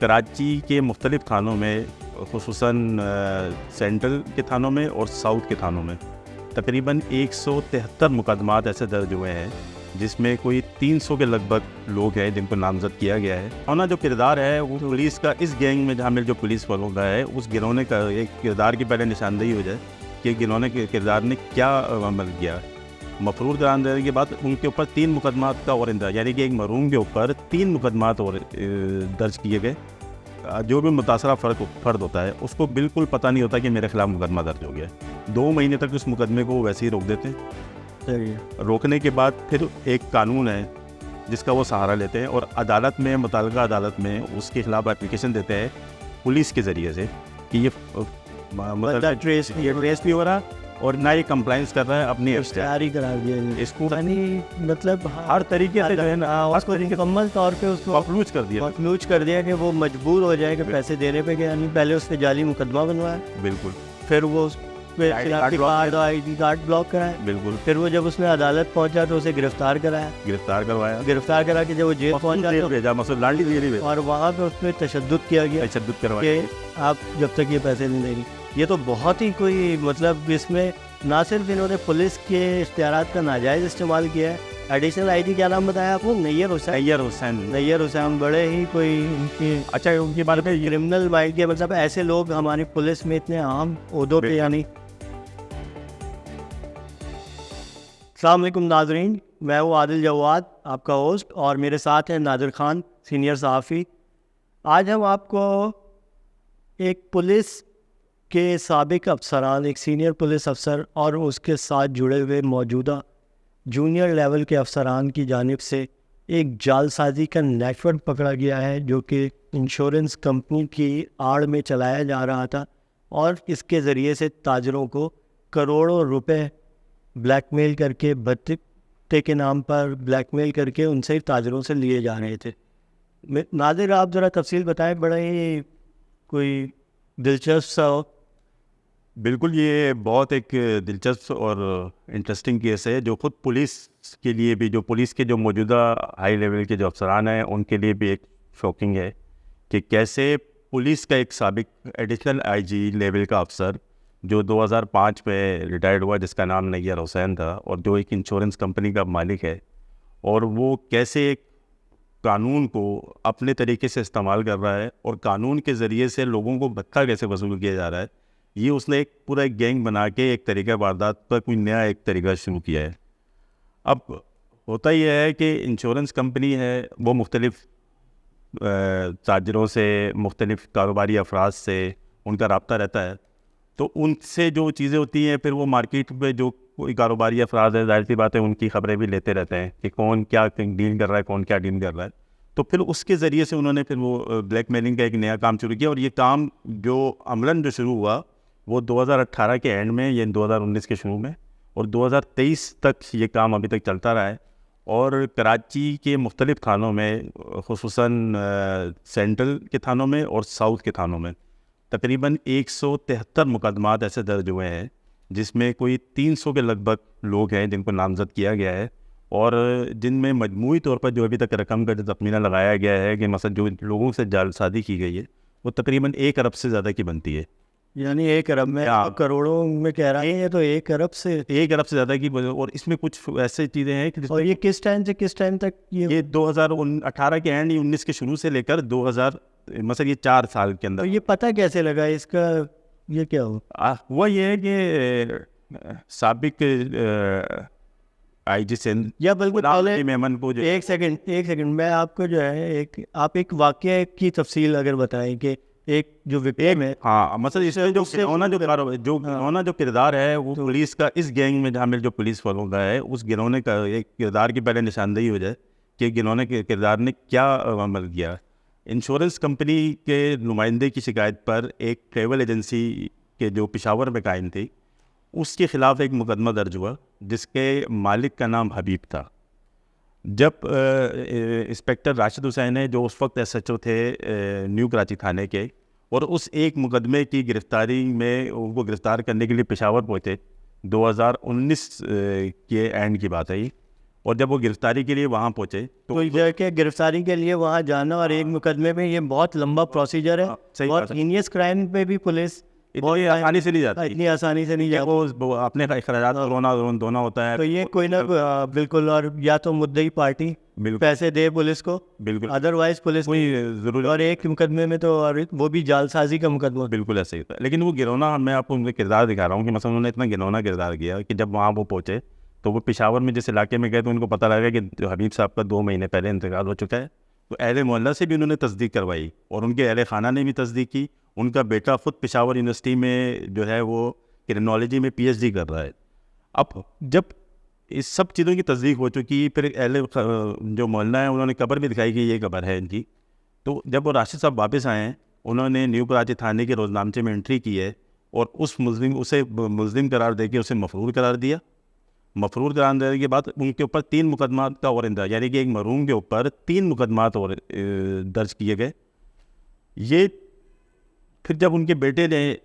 کراچی کے مختلف تھانوں میں خصوصاً سینٹرل کے تھانوں میں اور ساؤتھ کے تھانوں میں تقریباً 173 مقدمات ایسے درج ہوئے ہیں جس میں کوئی 300 کے لگ بھگ لوگ ہیں جن کو نامزد کیا گیا ہے. ہونا جو کردار ہے وہ پولیس کا اس گینگ میں شامل جو پولیس والوں کا ہے اس گرونے کا ایک کردار کی پہلے نشاندہی ہو جائے کہ گرونے کے کردار نے کیا عمل کیا. مفرور قرار دینے کے بعد ان کے اوپر 3 مقدمات کا اور اندراج، یعنی کہ ایک مرحوم کے اوپر 3 مقدمات اور درج کیے گئے. جو بھی متاثرہ فرد ہوتا ہے اس کو بالکل پتہ نہیں ہوتا کہ میرے خلاف مقدمہ درج ہو گیا. 2 مہینے تک اس مقدمے کو ویسے ہی روک دیتے ہیں. روکنے کے بعد پھر ایک قانون ہے جس کا وہ سہارا لیتے ہیں اور عدالت میں متعلقہ عدالت میں اس کے خلاف اپلیکیشن دیتے ہیں پولیس کے ذریعے سے کہ یہ ٹریس نہیں ہو رہا اور نہ یہ کمپلائنس کر رہا ہے اپنی اختیاری قرار دیا اس کو، یعنی مطلب ہر طریقے سے جو ہے نا اس کو مکمل طور پہ اس کو مفلوج کر دیا کہ وہ مجبور ہو جائے کہ پیسے دینے پہ، کہ یعنی پہلے اس نے جعلی مقدمہ بنوایا، بالکل، پھر وہ آئی ڈی کارڈ بلاک کرائے، بالکل، پھر وہ جب اس میں عدالت پہنچا تو اسے گرفتار کرا کے جب وہ جیل پہنچا اور وہاں پہ اس پہ تشدد کیا گیا کہ آپ جب تک یہ پیسے نہیں دیں گے. یہ تو بہت ہی کوئی مطلب اس میں نہ صرف انہوں نے پولیس کے اختیارات کا ناجائز استعمال کیا ہے. ایڈیشنل آئی جی کیا نام بتایا آپ کو؟ نیّر حسین بڑے ہی کوئی ان کی اچھا ان کے بارے میں کرمنل مائنڈ کے مطلب ایسے لوگ ہماری پولیس میں اتنے عام عہدوں پہ. یعنی السلام علیکم ناظرین، میں ہوں عادل جواد آپ کا ہوسٹ اور میرے ساتھ ہیں نادر خان سینئر صحافی. آج ہم آپ کو ایک پولیس کے سابق افسران، ایک سینئر پولیس افسر اور اس کے ساتھ جڑے ہوئے موجودہ جونیئر لیول کے افسران کی جانب سے ایک جال سازی کا نیٹ ورک پکڑا گیا ہے جو کہ انشورنس کمپنی کی آڑ میں چلایا جا رہا تھا اور اس کے ذریعے سے تاجروں کو کروڑوں روپے بلیک میل کر کے بھتے کے نام پر بلیک میل کر کے ان سے تاجروں سے لیے جا رہے تھے. ناظر آپ ذرا تفصیل بتائیں، بڑا ہی کوئی دلچسپ سا ہو. بالکل، یہ بہت ایک دلچسپ اور انٹرسٹنگ کیس ہے جو خود پولیس کے لیے بھی، جو پولیس کے جو موجودہ ہائی لیول کے جو افسران ہیں ان کے لیے بھی ایک شوکنگ ہے کہ کیسے پولیس کا ایک سابق ایڈیشنل آئی جی لیول کا افسر جو 2005 میں ریٹائرڈ ہوا، جس کا نام نیّر حسین تھا اور جو ایک انشورنس کمپنی کا مالک ہے، اور وہ کیسے ایک قانون کو اپنے طریقے سے استعمال کر رہا ہے اور قانون کے ذریعے سے لوگوں کو بھتہ کیسے وصول کیا جا رہا ہے. یہ اس نے ایک پورا ایک گینگ بنا کے ایک طریقہ واردات کا کوئی نیا ایک طریقہ شروع کیا ہے. اب ہوتا یہ ہے کہ انشورنس کمپنی ہے وہ مختلف تاجروں سے، مختلف کاروباری افراد سے ان کا رابطہ رہتا ہے، تو ان سے جو چیزیں ہوتی ہیں پھر وہ مارکیٹ میں جو کوئی کاروباری افراد ہے، ظاہر سی بات ہے ان کی خبریں بھی لیتے رہتے ہیں کہ کون کیا ڈیل کر رہا ہے، کون کیا ڈیل کر رہا ہے. تو پھر اس کے ذریعے سے انہوں نے پھر وہ بلیک میلنگ کا ایک نیا کام شروع کیا. اور یہ کام جو عملاً جو شروع ہوا وہ 2018 کے اینڈ میں یا 2019 کے شروع میں، اور 2023 تک یہ کام ابھی تک چلتا رہا ہے. اور کراچی کے مختلف تھانوں میں خصوصاً سینٹرل کے تھانوں میں اور ساؤتھ کے تھانوں میں تقریباً 173 مقدمات ایسے درج ہوئے ہیں جس میں کوئی 300 کے لگ بھگ لوگ ہیں جن کو نامزد کیا گیا ہے، اور جن میں مجموعی طور پر جو ابھی تک رقم کا جو تخمینہ لگایا گیا ہے کہ مثلا جو لوگوں سے جعل سازی کی گئی ہے وہ تقریباً 1 ارب سے زیادہ کی بنتی ہے. یعنی 1 ارب میں کروڑوں میں کہہ رہا ہے تو 1 ارب سے زیادہ کی. اور اس میں کچھ ایسے چیزیں ہیں کہ اور یہ کس ٹائم سے کس ٹائم تک؟ یہ 2018 کے اینڈ 19 کے شروع سے لے کر 2000 مثلا یہ 4 سال کے اندر. یہ پتہ کیسے لگا اس کا؟ یہ کیا ہوا یہ ہے کہ سابق آئی جی سندھ یا بالکل میمن کو ایک سیکنڈ میں آپ کو جو ہے آپ ایک واقعہ کی تفصیل اگر بتائیں کہ ایک جو وکٹم ہے. ہاں، مثلا اس میں جو کردار ہے وہ پولیس کا اس گینگ میں شامل جو پولیس والوں کا ہے اس گرونے کا ایک کردار کی پہلے نشاندہی ہو جائے کہ گرونے کے کردار نے کیا عمل کیا. انشورنس کمپنی کے نمائندے کی شکایت پر ایک ٹریول ایجنسی کے جو پشاور میں قائم تھی اس کے خلاف ایک مقدمہ درج ہوا جس کے مالک کا نام حبیب تھا. جب انسپیکٹر راشد حسین ہے جو اس وقت ایس ایچ او تھے نیو کراچی تھانے کے، اور اس ایک مقدمے کی گرفتاری میں ان کو گرفتار کرنے کے لیے پشاور پہنچے، 2019 کے اینڈ کی بات ہے یہ. اور جب وہ گرفتاری کے لیے وہاں پہنچے تو یہ کہ گرفتاری کے لیے وہاں جانا اور ایک مقدمے میں یہ بہت لمبا پروسیجر ہے. صحیح اور بات ہے. ہینیس کرائم پہ بھی پولیس اتنی آسانی سے نہیں جاتی, اتنی آسانی سے نہیں جاتی. وہ اپنے اخراجات رونا دھونا ہوتا ہے. تو یہ کوئی نہ بالکل, اور یا تو مدعی پارٹی پیسے دے پولیس کو, بالکل, ادروائز پولیس کوئی ضرور, اور ایک مقدمے میں تو اور وہ بھی جال سازی کا مقدمہ. بالکل ایسے ہی ہوتا ہے. لیکن وہ گرونا, میں آپ کو ان کا کردار دکھا رہا ہوں کہ مثلا انہوں نے اتنا گرونا کردار کیا کہ جب وہاں وہ پہنچے تو وہ پشاور میں جس علاقے میں گئے تو ان کو پتہ لگا کہ حبیب صاحب کا 2 مہینے پہلے انتقال ہو چکا ہے. تو اہل محلہ سے بھی انہوں نے تصدیق کروائی اور ان کے اہل خانہ نے بھی تصدیق کی. ان کا بیٹا خود پشاور یونیورسٹی میں جو ہے وہ کرمنالوجی میں PhD کر رہا ہے. اب جب اس سب چیزوں کی تصدیق ہو چکی, پھر اہل جو محلہ ہے انہوں نے قبر بھی دکھائی کہ یہ قبر ہے ان کی. تو جب وہ راشد صاحب واپس آئے ہیں, انہوں نے نیو کراچی تھانے کے روزنامچے میں انٹری کی ہے اور اسے ملزم قرار دے کے اسے مفرور قرار دیا. مفرور قرار دینے کے بعد ان کے اوپر 3 مقدمات کا اور اندراج, یعنی کہ ایک مرحوم کے اوپر 3 مقدمات اور درج کیے گئے. یہ پھر جب ان کے بیٹے نے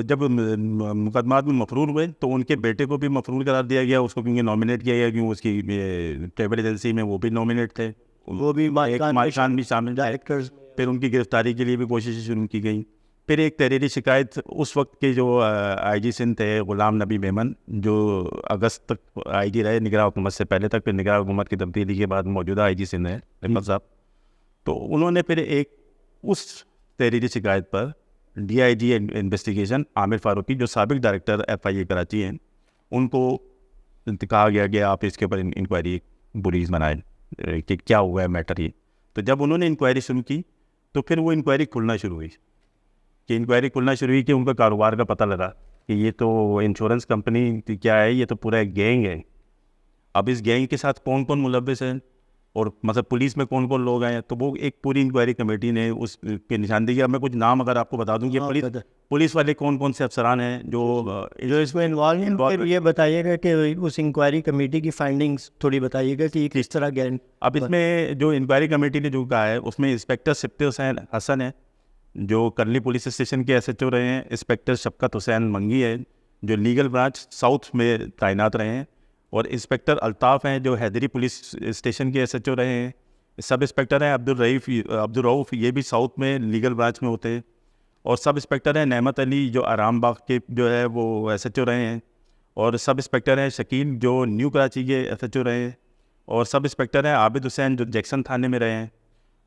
جب مقدمات میں مفرور ہوئے تو ان کے بیٹے کو بھی مفرور قرار دیا گیا, اس کو کیونکہ نامینیٹ کیا گیا, کیونکہ اس کی ٹریول ایجنسی میں وہ بھی نامینیٹ تھے, وہ بھی مالکان بھی شامل ڈائریکٹرز. پھر ان کی گرفتاری کے لیے بھی کوششیں شروع کی گئیں. پھر ایک تحریری شکایت اس وقت کے جو IG سندھ تھے غلام نبی میمن, جو اگست تک IG رہے نگراں حکومت سے پہلے تک, پھر نگراں حکومت کی تبدیلی کے بعد موجودہ IG سندھ ہے رحمت صاحب. تو انہوں نے پھر ایک اس تحریری شکایت پر DIG انویسٹیگیشن عامر فاروقی, جو سابق ڈائریکٹر FIA کراچی ہیں, ان کو کہا گیا کہ آپ اس کے اوپر انکوائری بریز بنائیں کہ کیا ہوا ہے میٹر یہ. تو جب انہوں نے انکوائری شروع کی تو پھر وہ انکوائری کھلنا شروع ہوئی کہ ان کا کاروبار کا پتہ لگا کہ یہ تو انشورنس کمپنی کیا ہے, یہ تو پورا ایک گینگ ہے. اب اس گینگ کے ساتھ کون کون ملوث ہیں اور مطلب پولیس میں کون کون لوگ ہیں, تو وہ ایک پوری انکوائری کمیٹی نے اس کی نشاندہی. اب میں کچھ نام اگر آپ کو بتا دوں کہ پولیس والے کون کون سے افسران ہیں جو اس میں انوالو ہیں. یہ بتائیے گا کہ اس انکوائری کمیٹی کی فائنڈنگز تھوڑی بتائیے گا کہ کس طرح گئے. اب اس میں جو انکوائری کمیٹی نے جو کہا ہے اس میں انسپیکٹر سبت حسن ہے جو کرلی پولیس اسٹیشن کے SHO رہے ہیں, انسپیکٹر شفقت حسین منگی ہے جو لیگل برانچ ساؤتھ میں تعینات رہے ہیں, اور انسپیکٹر الطاف ہیں جو حیدری پولیس اسٹیشن کے SHO رہے ہیں. سب انسپیکٹر ہیں عبدالرؤف, یہ بھی ساؤتھ میں لیگل برانچ میں ہوتے ہیں. اور سب انسپیکٹر ہیں نعمت علی جو آرام باغ کے جو ہے وہ SHO رہے ہیں. اور سب انسپیکٹر ہیں شکیل جو نیو کراچی کے SHO رہے ہیں. اور سب انسپیکٹر ہیں عابد حسین جو جیکسن تھانے میں رہے ہیں.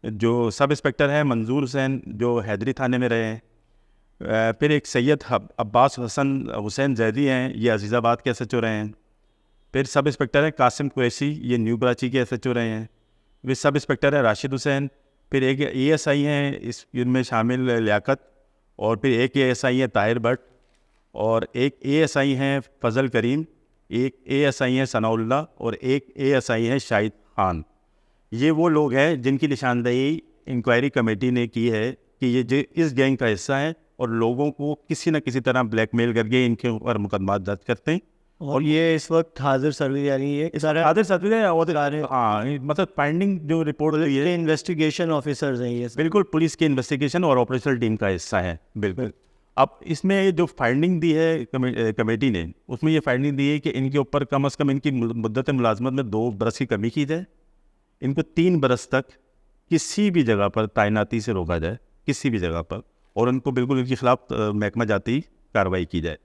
جو سب انسپیکٹر ہیں منظور حسین جو حیدری تھانے میں رہے ہیں. پھر ایک سید عباس حسین زیدی ہیں, یہ عزیز آباد کے SHO رہے ہیں. پھر سب انسپیکٹر ہیں قاسم قریشی, یہ نیو کراچی کے SHO رہے ہیں. پھر سب انسپیکٹر ہیں راشد حسین. پھر ایک ASI ہیں اس میں شامل لیاقت. اور پھر ایک ASI ہیں طاہر بٹ. اور ایک ASI ہیں فضل کریم. ایک ASI ہیں ثناء اللہ. اور ایک ASI ہیں شاہد خان. یہ وہ لوگ ہیں جن کی نشاندہی انکوائری کمیٹی نے کی ہے کہ یہ اس گینگ کا حصہ ہیں اور لوگوں کو کسی نہ کسی طرح بلیک میل کر کے ان کے اوپر مقدمات درج کرتے ہیں. اور یہ اس وقت حاضر سروس, یعنی یہ سارے حاضر سروس ہیں. ہاں مطلب فائنڈنگ جو رپورٹ ہوئی ہے انویسٹیگیشن آفیسرز ہیں یہ بالکل پولیس کی انویسٹیگیشن اور آپریشنل ٹیم کا حصہ ہے. بالکل. اب اس میں جو فائنڈنگ دی ہے کمیٹی نے, اس میں یہ فائنڈنگ دی ہے کہ ان کے اوپر کم از کم ان کی مدت ملازمت میں 2 برس کی کمی کی جائے. ان کو 3 برس تک کسی بھی جگہ پر تعیناتی سے روکا جائے, کسی بھی جگہ پر, اور ان کو بالکل ان کے خلاف محکمہ جاتی کارروائی کی جائے.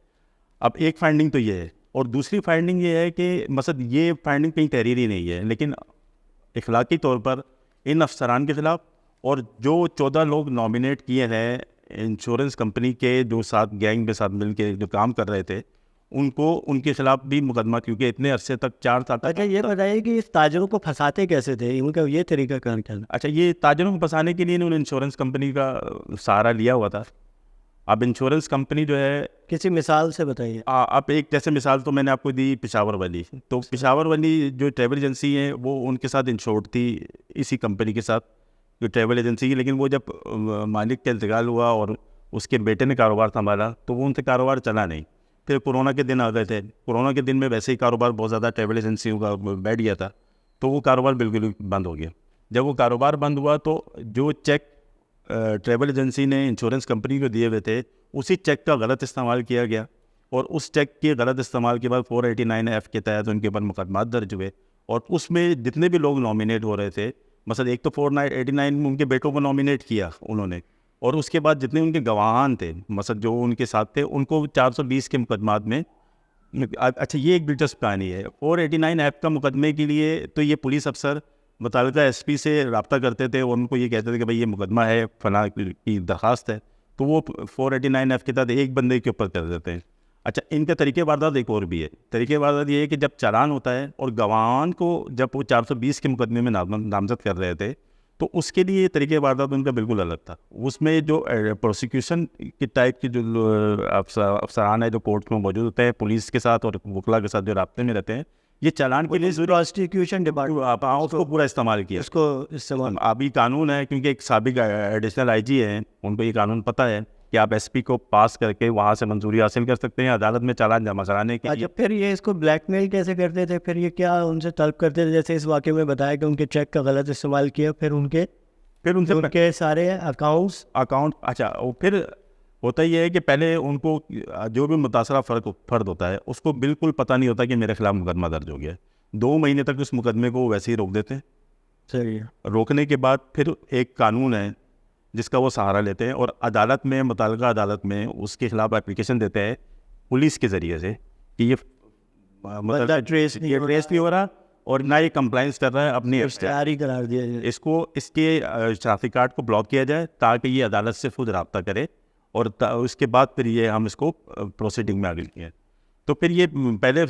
اب ایک فائنڈنگ تو یہ ہے. اور دوسری فائنڈنگ یہ ہے کہ مثلا یہ فائنڈنگ کہیں تحریری نہیں ہے, لیکن اخلاقی طور پر ان افسران کے خلاف اور جو 14 لوگ نامینیٹ کیے ہیں انشورنس کمپنی کے جو ساتھ گینگ کے ساتھ مل کے جو کام کر رہے تھے, ان کے خلاف بھی مقدمہ, کیونکہ اتنے عرصے تک 4 سال. اچھا یہ بتائیے کہ اس تاجروں کو پھنساتے کیسے تھے, ان کا یہ طریقہ کار کیا تھا؟ اچھا یہ تاجروں کو پھنسانے کے لیے انہوں نے انشورنس کمپنی کا سہارا لیا ہوا تھا. اب انشورنس کمپنی جو ہے, کسی مثال سے بتائیے. اب ایک جیسے مثال تو میں نے آپ کو دی پشاور والی. تو پشاور والی جو ٹریول ایجنسی ہے وہ ان کے ساتھ انشورڈ تھی اسی کمپنی کے ساتھ جو ٹریول ایجنسی کی. لیکن وہ جب مالک کا انتقال ہوا اور اس کے بیٹے نے کاروبار سنبھالا تو وہ ان سے کاروبار چلا نہیں. پھر کورونا کے دن آ گئے تھے. کورونا کے دن میں ویسے ہی کاروبار بہت زیادہ ٹریول ایجنسیوں کا بیٹھ گیا تھا, تو وہ کاروبار بالکل بند ہو گیا. جب وہ کاروبار بند ہوا تو جو چیک ٹریول ایجنسی نے انشورنس کمپنی کو دیے ہوئے تھے اسی چیک کا غلط استعمال کیا گیا, اور اس چیک کے غلط استعمال کے بعد 489F کے تحت ان کے اوپر مقدمات درج ہوئے اور اس میں جتنے بھی لوگ نامینیٹ ہو رہے تھے، مثلا ایک تو 489 میں ان کے بیٹوں کو نامینیٹ کیا انہوں نے، اور اس کے بعد جتنے ان کے گواہان تھے مثلا جو ان کے ساتھ تھے ان کو 420 کے مقدمات میں. اچھا یہ ایک دلچسپ کہانی ہے. 489 ایکٹ کا مقدمے کے لیے تو یہ پولیس افسر متعلقہ ایس پی سے رابطہ کرتے تھے اور ان کو یہ کہتے تھے کہ بھائی یہ مقدمہ ہے، فلاں کی درخواست ہے، تو وہ 489 ایف کے تحت ایک بندے کے اوپر کر دیتے ہیں. اچھا ان کا طریقہ واردات ایک اور بھی ہے. طریقہ واردات یہ ہے کہ جب چالان ہوتا ہے اور گواہان کو جب وہ 420 کے مقدمے میں نامزد کر رہے تھے تو اس کے لیے طریقہ واردات ان کا بالکل الگ تھا. اس میں جو پروسیکیوشن کی ٹائپ کے جو افسران ہیں جو کورٹ میں موجود ہوتے ہیں پولیس کے ساتھ اور وکلا کے ساتھ جو رابطے میں رہتے ہیں، یہ چالان کے لیے پروسیکیوشن ڈپارٹمنٹ اس کو پورا استعمال کیا. اس کو استعمال ابھی قانون ہے کیونکہ ایک سابق ایڈیشنل آئی جی ہیں، ان کو یہ قانون پتہ ہے کہ آپ ایس پی کو پاس کر کے وہاں سے منظوری حاصل کر سکتے ہیں عدالت میں چالان جمع کرانے کے لیے. پھر یہ اس کو بلیک میل کیسے کرتے تھے؟ پھر یہ کیا ان سے طلب کرتے تھے؟ جیسے اس واقعے میں بتایا کہ ان کے چیک کا غلط استعمال کیا، پھر ان کے سارے اکاؤنٹ اچھا پھر ہوتا یہ ہے کہ پہلے ان کو جو بھی متاثرہ فرد ہوتا ہے اس کو بالکل پتہ نہیں ہوتا کہ میرے خلاف مقدمہ درج ہو گیا ہے. 2 مہینے تک اس مقدمے کو ویسے ہی روک دیتے ہیں. صحیح. روکنے کے بعد پھر ایک قانون ہے جس کا وہ سہارا لیتے ہیں اور عدالت میں متعلقہ عدالت میں اس کے خلاف اپلیکیشن دیتے ہیں پولیس کے ذریعے سے کہ یہ مطلب ٹریس نہیں ہو رہا اور نہ یہ کمپلائنس کر رہا ہے اپنی اشتہاری قرار دیا جائے. اس کے شناختی کارڈ کو بلاک کیا جائے تاکہ یہ عدالت سے خود رابطہ کرے اور اس کے بعد پھر یہ ہم اس کو پروسیڈنگ میں آگے لیں. تو پھر یہ پہلے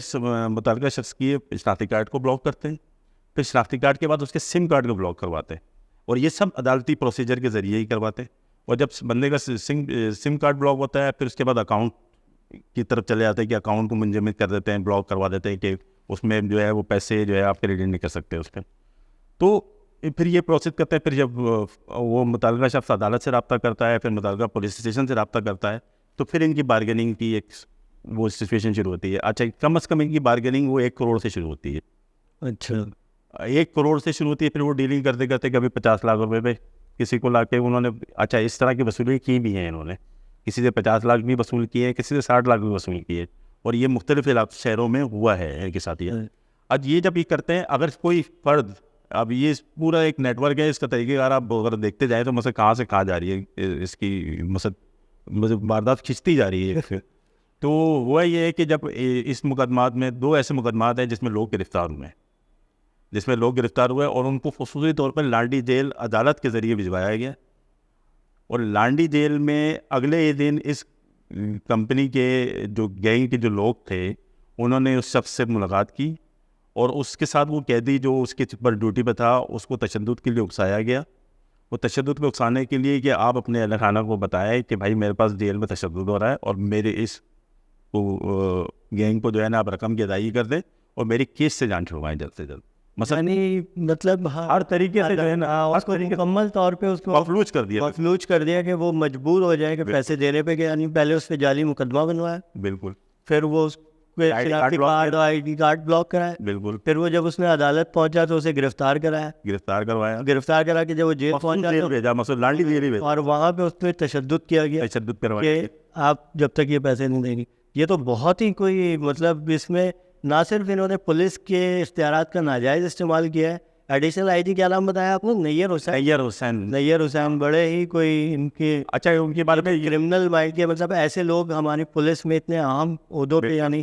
متعلقہ شخص کی شناختی کارڈ کو بلاک کرتے ہیں، پھر شناختی کارڈ کے بعد اس کے سم کارڈ کو بلاک کرواتے ہیں اور یہ سب عدالتی پروسیجر کے ذریعے ہی کرواتے ہیں. اور جب بندے کا سم کارڈ بلاک ہوتا ہے پھر اس کے بعد اکاؤنٹ کی طرف چلے جاتے ہیں کہ اکاؤنٹ کو منجمد کر دیتے ہیں، بلاک کروا دیتے ہیں کہ اس میں جو ہے وہ پیسے جو ہے آپ کریڈٹ نہیں کر سکتے اس پہ. تو پھر یہ پروسیس کرتے ہیں. پھر جب وہ متعلقہ شخص عدالت سے رابطہ کرتا ہے، پھر متعلقہ پولیس اسٹیشن سے رابطہ کرتا ہے، تو پھر ان کی بارگیننگ کی ایک وہ سچویشن شروع ہوتی ہے. اچھا کم از کم ان کی بارگیننگ وہ 1 کروڑ سے شروع ہوتی ہے. اچھا 1 کروڑ سے شروع ہوتی ہے. پھر وہ ڈیلنگ کرتے کرتے کبھی 50 لاکھ روپے پہ کسی کو لا کے انہوں نے اچھا اس طرح کی وصولی کی بھی ہیں. انہوں نے کسی سے 50 لاکھ بھی وصول کیے ہیں، کسی سے 60 لاکھ بھی وصول کیے، اور یہ مختلف شہروں میں ہوا ہے ایک ساتھ. اب یہ جب یہ کرتے ہیں اگر کوئی فرد، اب یہ پورا ایک نیٹ ورک ہے، اس کا طریقہ کار آپ اگر دیکھتے جائیں تو مثلا کہاں سے کہاں جا رہی ہے اس کی مثلا واردات کھنچتی جا رہی ہے. تو ہوا یہ ہے کہ جب اس مقدمات میں 2 ایسے مقدمات ہیں جس میں لوگ گرفتار ہوئے اور ان کو خصوصی طور پر لانڈی جیل عدالت کے ذریعے بھجوایا گیا. اور لانڈی جیل میں اگلے ہی دن اس کمپنی کے جو گینگ کے جو لوگ تھے انہوں نے اس شخص سے ملاقات کی اور اس کے ساتھ وہ قیدی جو اس کے پر ڈیوٹی پہ تھا اس کو تشدد کے لیے اکسایا گیا. وہ تشدد کو اکسانے کے لیے کہ آپ اپنے اہل خانہ کو بتائیں کہ بھائی میرے پاس جیل میں تشدد ہو رہا ہے اور میرے اس گینگ کو جو ہے نا آپ رقم کی ادائیگی کر دیں اور میری کیس سے جان چھڑوائیں جلد سے جلد. مطلب ہر طریقے سے جو ہے نا اس کو مکمل طور پہ اس کو مفلوج کر دیا کہ وہ مجبور ہو جائے کہ پیسے دینے پہ، کہ یعنی پہلے اس پہ جعلی مقدمہ بنوایا، بالکل، پھر وہ آئی ڈی کارڈ بلاک کرایا، بالکل، پھر وہ جب اس میں عدالت پہنچا تو اسے گرفتار کرا کے جب وہ جیل پہنچا اور وہاں پہ اس پہ تشدد کیا گیا کہ آپ جب تک یہ پیسے نہیں دیں گے. یہ تو بہت ہی کوئی مطلب اس میں نہ صرف انہوں نے پولیس کے اختیارات کا ناجائز استعمال کیا ہے. ایڈیشنل آئی جی کیا نام بتایا آپ نے؟ نییر حسین بڑے ہی کوئی ان کے اچھا ان کے بارے میں کرمنل مائنڈ کے، مطلب ایسے لوگ ہماری پولیس میں اتنے اہم عہدوں پہ یعنی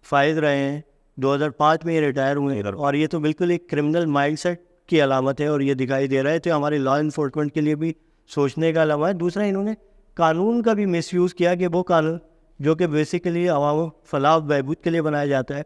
فائز رہے ہیں. 2005 میں یہ ریٹائر ہوئے ہیں اور یہ تو بالکل ایک کرمنل مائنڈ سیٹ کی علامت ہے اور یہ دکھائی دے رہا ہے. تو ہمارے لا انفورسمنٹ کے لیے بھی سوچنے کا علامت ہے. دوسرا انہوں نے قانون کا بھی مس یوز کیا کہ وہ قانون جو کہ بیسیکلی عوام و فلاح و بہبود کے لیے بنایا جاتا ہے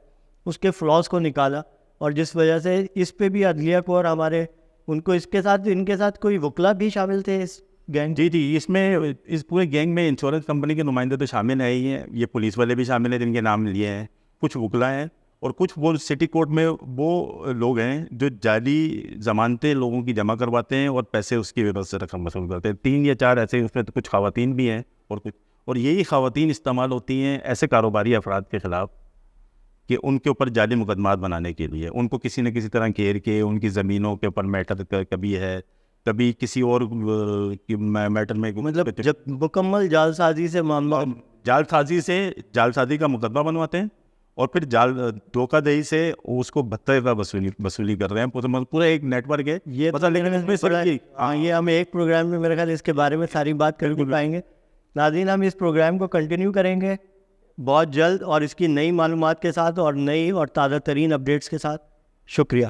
اس کے فلاز کو نکالا، اور جس وجہ سے اس پہ بھی عدلیہ کو اور ہمارے ان کو ان کے ساتھ کوئی وکلا بھی شامل تھے اس گینگ. جی اس میں اس پورے گینگ میں انشورنس کمپنی کے نمائندے تو شامل ہیں ہی ہیں، یہ پولیس والے بھی شامل ہیں جن کے نام لیے ہیں، کچھ وکلا ہیں اور کچھ وہ سٹی کورٹ میں وہ لوگ ہیں جو جعلی ضمانتیں لوگوں کی جمع کرواتے ہیں اور پیسے اس کی وجہ سے رقم وصول کرتے ہیں. 3 یا 4 ایسے اس میں تو کچھ خواتین بھی ہیں اور یہی خواتین استعمال ہوتی ہیں ایسے کاروباری افراد کے خلاف کہ ان کے اوپر جعلی مقدمات بنانے کے لیے. ان کو کسی نہ کسی طرح گھیر کے ان کی زمینوں کے اوپر میٹر کبھی ہے، کبھی کسی اور میٹر میں، مطلب جب مکمل جعل سازی سے معاملہ جعل سازی کا مقدمہ بنواتے ہیں اور پھر دھوکہ دہی سے اس کو 72 وصولی کر رہے ہیں. پورا ایک نیٹ ورک ہے یہ پتہ. لیکن اس میں ہاں یہ ہم ایک پروگرام میں میرے خیال اس کے بارے میں ساری بات کر پائیں گے. ناظرین ہم اس پروگرام کو کنٹینیو کریں گے بہت جلد اور اس کی نئی معلومات کے ساتھ اور نئی اور تازہ ترین اپڈیٹس کے ساتھ. شکریہ.